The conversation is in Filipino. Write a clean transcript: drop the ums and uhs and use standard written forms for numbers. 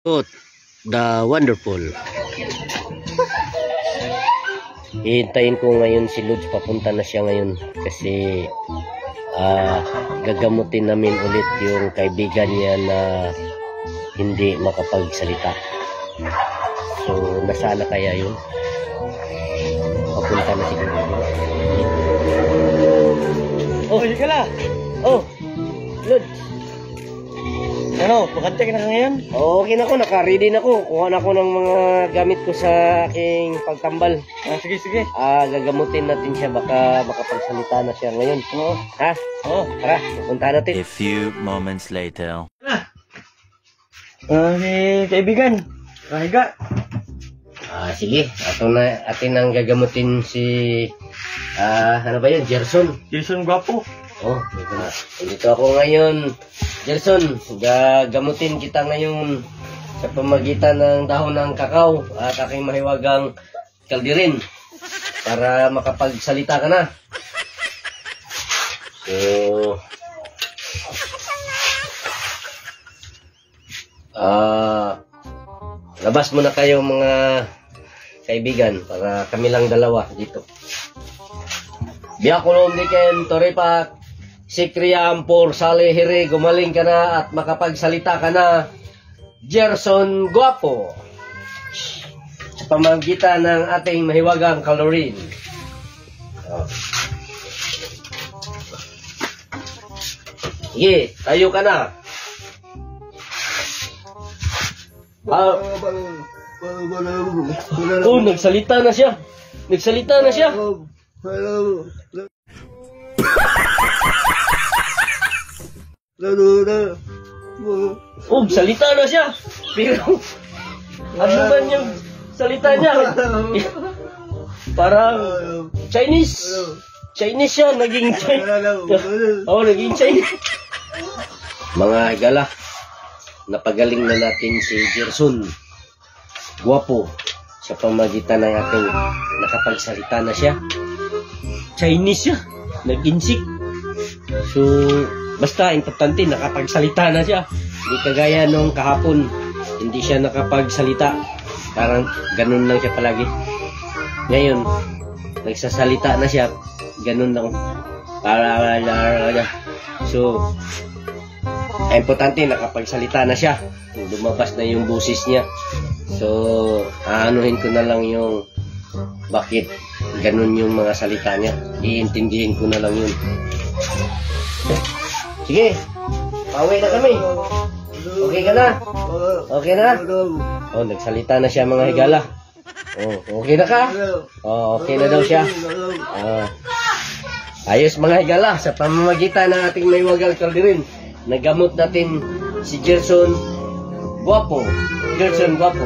Oh, the wonderful. Hihintayin ko ngayon si Lods, papunta na siya ngayon kasi gagamutin namin ulit yung kaibigan niya na hindi makapagsalita. So, nasaan na kaya yun? Papunta na siguro. Oh, hindi ka na. Oh, Lods. Ano, pakante ka na ngayon? Okay na ako, naka-ready na ako. Kuha na ako ng mga gamit ko sa aking pagtambal. Sige, sige. Gagamutin natin siya, baka makapagsalita na siya ngayon. Oo. Ha? Oo. Tara, pupuntahan natin. A few moments later. Kaibigan. Kahiga. Sige. Atin ang gagamutin si... ano ba yun? Gerson. Jason Guapo. Dito na. Dito ako ngayon. Gerson, gagamutin kita ngayon sa pamagitan ng dahon ng kakao at aking mahiwagang kaldirin para makapagsalita ka na. So, labas muna kayo mga kaibigan para kami lang dalawa dito. Biyakulong diken toripak Sikriam por salihiri, gumaling ka na at makapagsalita ka na, Gerson Guapo. Sa pamagitan ng ating mahiwagang kalorin. Sige, tayo ka na. Nagsalita na siya. Nagsalita na siya. Salita na siya. Pero ano man yung salita niya? Parang Chinese. Chinese siya, naging Chinese. Naging Chinese. Mga higala, napagaling na natin si Gerson Guapo sa pamagitan ng ating nakapagsalita na siya. Chinese siya, nag-insik. So, basta importante nakapagsalita na siya. Hindi kagaya nung kahapon, hindi siya nakapagsalita. Parang ganun lang siya palagi. Ngayon, nagsasalita na siya. Ganun lang. So, importante nakapagsalita na siya. Lumabas na yung boses niya. So, aanuhin ko na lang yung bakit ganun yung mga salita niya. Iintindihin ko na lang yun. Sige, pauwi na kami. Okay ka na? Okay na? Nagsalita na siya mga higala. Okay na ka? Okay na daw siya. Ayos mga higala, sa pamamagitan ng ating mahiwagang kaldirin, nagamot natin si Gerson Guapo. Gerson Guapo.